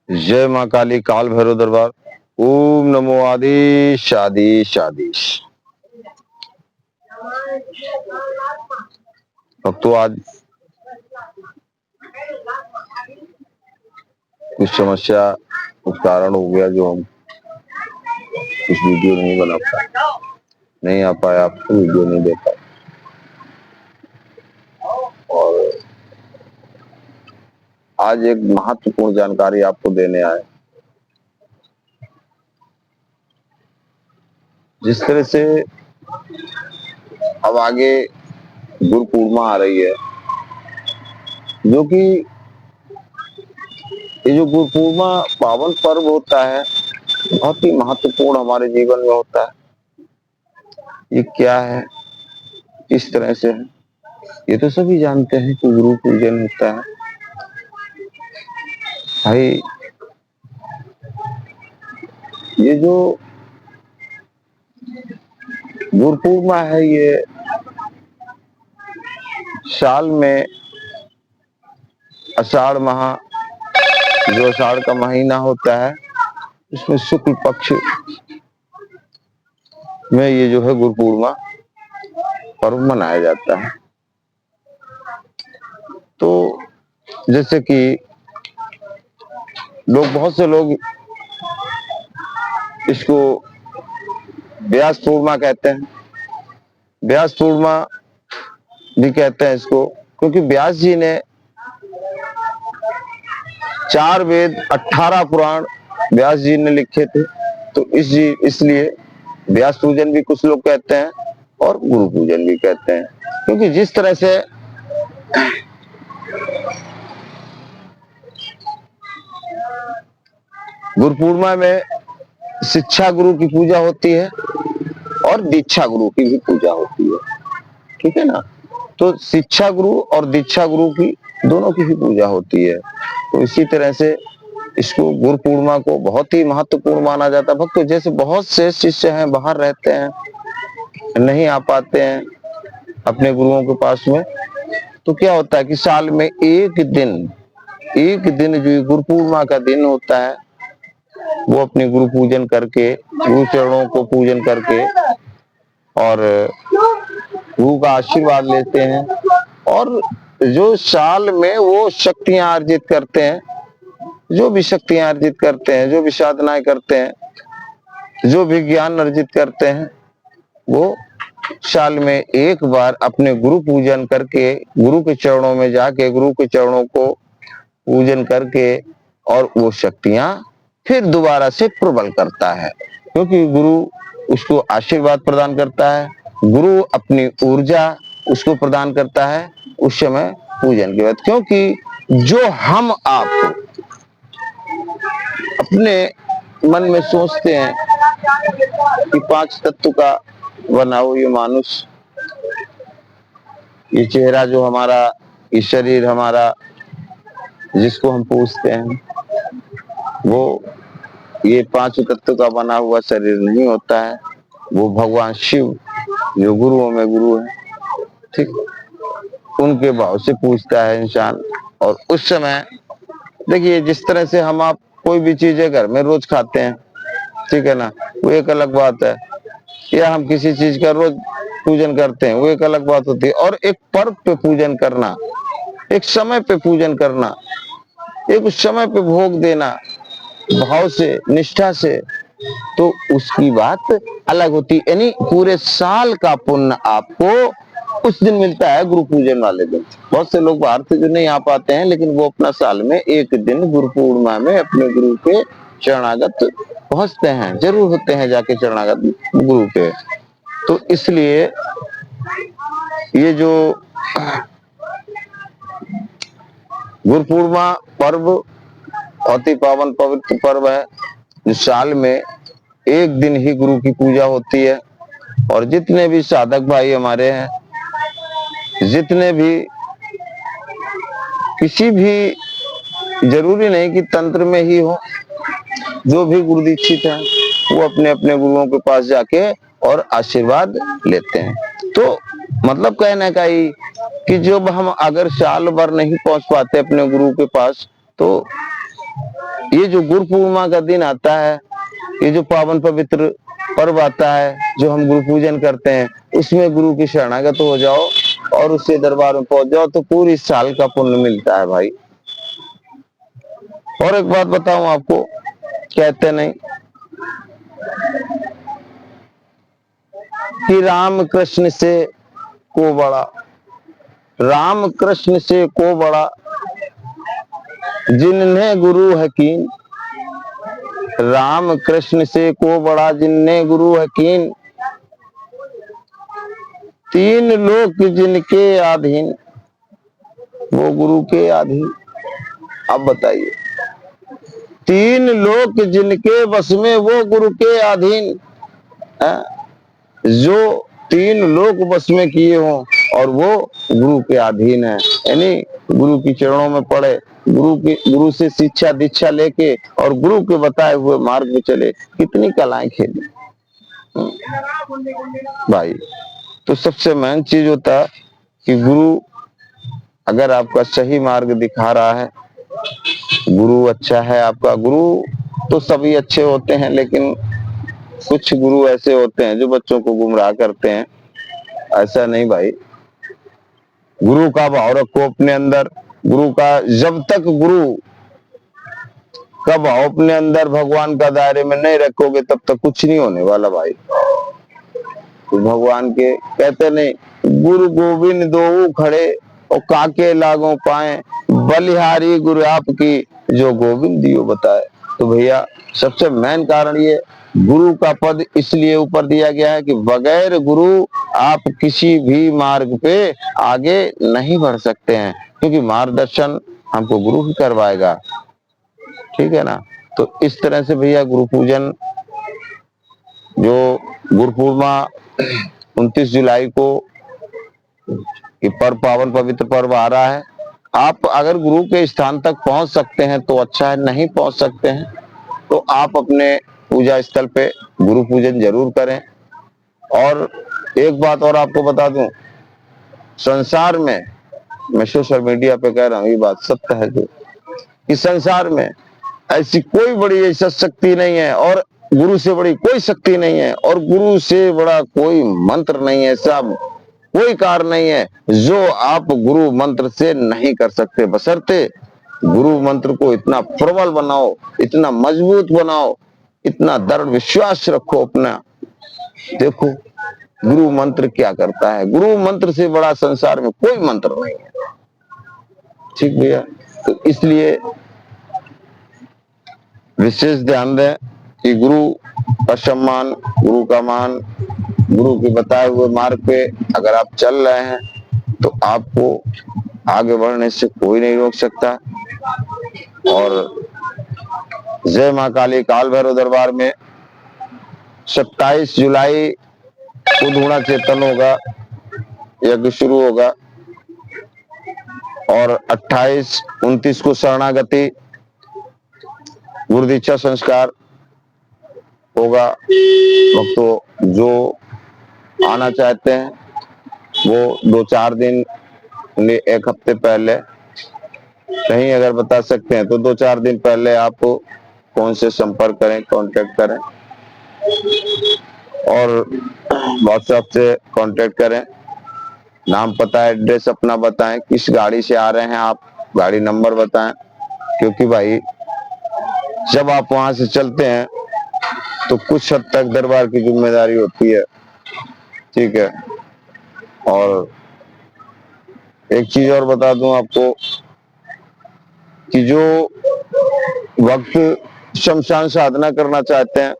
जय माँ काली, काल भैरव दरबार। ओम नमो आदिश आदिश आदिश। अब तो आज कुछ समस्या, कुछ कारण हो गया जो हम कुछ वीडियो नहीं बना पाए, नहीं आ पाया, आपको वीडियो नहीं दे पाए। और आज एक महत्वपूर्ण जानकारी आपको देने आए। जिस तरह से अब आगे गुरु पूर्णिमा आ रही है, जो कि ये जो गुरु पूर्णिमा पावन पर्व होता है, बहुत ही महत्वपूर्ण हमारे जीवन में होता है। ये क्या है, किस तरह से है, ये तो सभी जानते हैं कि गुरु पूजन होता है। भाई ये जो गुरु पूर्णिमा है, ये साल में आषाढ़ माह, जो आषाढ़ का महीना होता है, इसमें शुक्ल पक्ष में ये जो है गुरु पूर्णिमा पर्व मनाया जाता है। तो जैसे कि बहुत से लोग इसको व्यास पूर्णिमा कहते हैं, व्यास पूर्णिमा भी कहते हैं इसको, क्योंकि व्यास जी ने 4 वेद 18 पुराण व्यास जी ने लिखे थे। तो इसलिए व्यास पूजन भी कुछ लोग कहते हैं और गुरु पूजन भी कहते हैं, क्योंकि जिस तरह से गुरु पूर्णिमा में शिक्षा गुरु की पूजा होती है और दीक्षा गुरु की भी पूजा होती है, ठीक है ना। तो शिक्षा गुरु और दीक्षा गुरु की दोनों की ही पूजा होती है। तो इसी तरह से इसको गुरु पूर्णिमा को बहुत ही महत्वपूर्ण माना जाता है। भक्तों, जैसे बहुत से शिष्य हैं, बाहर रहते हैं, नहीं आ पाते हैं अपने गुरुओं के पास में, तो क्या होता है कि साल में एक दिन जो गुरु पूर्णिमा का दिन होता है, वो अपने गुरु पूजन करके, गुरु चरणों को पूजन करके और गुरु का आशीर्वाद लेते हैं। और जो साल में वो शक्तियां अर्जित करते हैं, जो भी शक्तियां अर्जित करते हैं, जो भी साधनाएं करते हैं, जो भी ज्ञान अर्जित करते हैं, वो साल में एक बार अपने गुरु पूजन करके, गुरु के चरणों में जाके, गुरु के चरणों को पूजन करके, और वो शक्तियां फिर दोबारा से प्रबल करता है, क्योंकि गुरु उसको आशीर्वाद प्रदान करता है, गुरु अपनी ऊर्जा उसको प्रदान करता है उस समय पूजन के बाद। क्योंकि जो हम आप अपने मन में सोचते हैं कि 5 तत्व का बना हो ये मानुष, ये चेहरा जो हमारा, ये शरीर हमारा जिसको हम पूछते हैं, वो ये 5 तत्व का बना हुआ शरीर नहीं होता है। वो भगवान शिव जो गुरुओं में गुरु है, ठीक, उनके भाव से पूछता है इंसान। और उस समय देखिए, जिस तरह से हम आप कोई भी चीजें घर में रोज खाते हैं, ठीक है ना, वो एक अलग बात है, या हम किसी चीज का रोज पूजन करते हैं, वो एक अलग बात होती है। और एक पर्व पे पूजन करना, एक समय पे पूजन करना, एक उस समय पे भोग देना भाव से, निष्ठा से, तो उसकी बात अलग होती है। यानी पूरे साल का पुण्य आपको उस दिन मिलता है, गुरु पूजन वाले दिन। बहुत से लोग बाहर से जो नहीं आ पाते हैं, लेकिन वो अपना साल में एक दिन गुरु पूर्णिमा में अपने गुरु के शरणागत पहुंचते हैं, जरूर होते हैं जाके शरणागत गुरु के। तो इसलिए ये जो गुरु पूर्णिमा पर्व बहुत ही पावन पवित्र पर्व है, जो साल में एक दिन ही गुरु की पूजा होती है। और जितने भी साधक भाई हमारे हैं, जितने भी, किसी भी, जरूरी नहीं कि तंत्र में ही हो, जो भी गुरु दीक्षित हैं, वो अपने अपने गुरुओं के पास जाके और आशीर्वाद लेते हैं। तो मतलब कहने का ही कि जब हम अगर साल भर नहीं पहुंच पाते अपने गुरु के पास, तो ये जो गुरु पूर्णिमा का दिन आता है, ये जो पावन पवित्र पर्व आता है, जो हम गुरु पूजन करते हैं, उसमें गुरु की शरणागत हो जाओ और उसके दरबार में पहुंच जाओ तो पूरी साल का पुण्य मिलता है भाई। और एक बात बताऊं आपको, कहते नहीं कि राम कृष्ण से को बड़ा, राम कृष्ण से को बड़ा, जिन्हें गुरु है कीन, राम कृष्ण से को बड़ा जिन्हें गुरु है कीन, तीन लोक जिनके अधीन वो गुरु के अधीन। अब बताइए, तीन लोक जिनके बस में वो गुरु के अधीन है। जो तीन लोक बस में किए हों और वो गुरु के अधीन है, यानी गुरु की चरणों में पड़े, गुरु से शिक्षा दीक्षा लेके और गुरु के बताए हुए मार्ग में चले, कितनी कलाएं खेली भाई। तो सबसे मेन चीज होता है कि गुरु अगर आपका सही मार्ग दिखा रहा है, गुरु अच्छा है आपका। गुरु तो सभी अच्छे होते हैं, लेकिन कुछ गुरु ऐसे होते हैं जो बच्चों को गुमराह करते हैं। ऐसा नहीं भाई, गुरु का भाव रखो अपने अंदर। गुरु का जब तक गुरु का भाव अपने अंदर भगवान का दायरे में नहीं रखोगे तब तक कुछ नहीं होने वाला भाई। तो भगवान के कहते नहीं, गुरु गोविंद दोऊ खड़े और काके लागो पाए, बलिहारी गुरु आपकी जो गोविंद दियो बताए। तो भैया सबसे मेन कारण ये, गुरु का पद इसलिए ऊपर दिया गया है कि बगैर गुरु आप किसी भी मार्ग पे आगे नहीं बढ़ सकते हैं, क्योंकि मार्गदर्शन हमको गुरु ही करवाएगा। ठीक है ना। तो इस तरह से भैया गुरु पूजन, जो गुरु पूर्णिमा 29 जुलाई को ये पर्व, पावन पवित्र पर्व आ रहा है, आप अगर गुरु के स्थान तक पहुंच सकते हैं तो अच्छा है, नहीं पहुंच सकते हैं तो आप अपने पूजा स्थल पे गुरु पूजन जरूर करें। और एक बात और आपको बता दूं, संसार में, मैं सोशल मीडिया पे कह रहा हूं, ये बात सत्य है जो कि संसार में ऐसी कोई बड़ी ऐसा शक्ति नहीं है और गुरु से बड़ी कोई शक्ति नहीं है और गुरु से बड़ा कोई मंत्र नहीं है, सब कोई कार्य नहीं है जो आप गुरु मंत्र से नहीं कर सकते। बशर्ते गुरु मंत्र को इतना प्रबल बनाओ, इतना मजबूत बनाओ, इतना दृढ़ विश्वास रखो अपना। देखो गुरु मंत्र क्या करता है, गुरु मंत्र से बड़ा संसार में कोई मंत्र नहीं है। ठीक भैया। तो इसलिए विशेष ध्यान दें कि गुरु का सम्मान, गुरु का मान, गुरु के बताए हुए मार्ग पे अगर आप चल रहे हैं तो आपको आगे बढ़ने से कोई नहीं रोक सकता। और जय मां काली काल भैरव दरबार में 27 जुलाई को धूणा चेतन होगा, यज्ञ शुरू होगा और 28 29 को शरणागति गुरु दीक्षा संस्कार होगा। भक्तों जो आना चाहते हैं वो 2-4 दिन, एक हफ्ते पहले, नहीं अगर बता सकते हैं तो 2-4 दिन पहले आप फोन से संपर्क करें, कांटेक्ट करें और व्हाट्सएप से कांटेक्ट करें। नाम पता एड्रेस अपना बताएं, किस गाड़ी से आ रहे हैं आप, गाड़ी नंबर बताएं, क्योंकि भाई जब आप वहां से चलते हैं तो कुछ हद तक दरबार की जिम्मेदारी होती है। ठीक है। और एक चीज और बता दूं आपको कि जो वक्त शमशान साधना करना चाहते हैं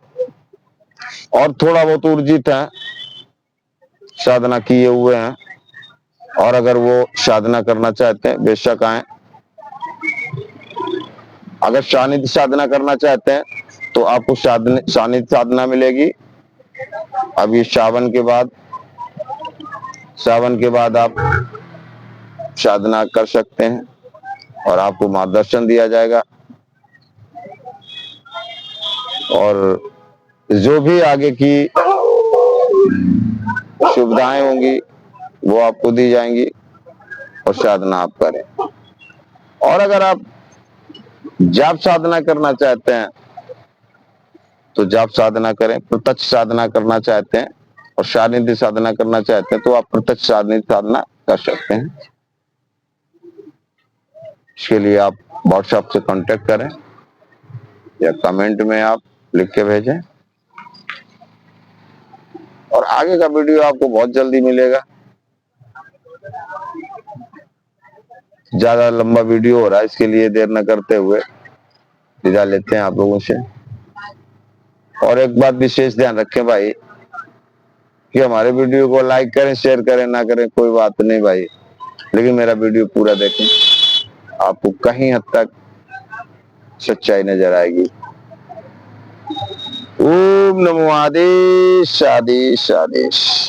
और थोड़ा बहुत ऊर्जित है, साधना किए हुए हैं, और अगर वो साधना करना चाहते हैं बेशक आए। अगर सानिध्य साधना करना चाहते हैं तो आपको सानिध्य साधना मिलेगी। अभी सावन के बाद आप साधना कर सकते हैं और आपको मार्गदर्शन दिया जाएगा और जो भी आगे की सुविधाएं होंगी वो आपको दी जाएंगी और साधना आप करें। और अगर आप जाप साधना करना चाहते हैं तो जाप साधना करें, प्रत्यक्ष साधना करना चाहते हैं और सानिध्य साधना करना चाहते हैं तो आप प्रत्यक्ष सानिध्य साधना कर सकते हैं। इसके लिए आप व्हाट्सएप से कांटेक्ट करें या कमेंट में आप लिख के भेजें, और आगे का वीडियो आपको बहुत जल्दी मिलेगा। ज्यादा लंबा वीडियो हो रहा है, इसके लिए देर न करते हुए विदा लेते हैं आप लोगों से। और एक बात विशेष ध्यान रखें भाई कि हमारे वीडियो को लाइक करें, शेयर करें, ना करें कोई बात नहीं भाई, लेकिन मेरा वीडियो पूरा देखें, आपको कहीं हद तक सच्चाई नजर आएगी। ओम नमो आदेश आदेश आदेश।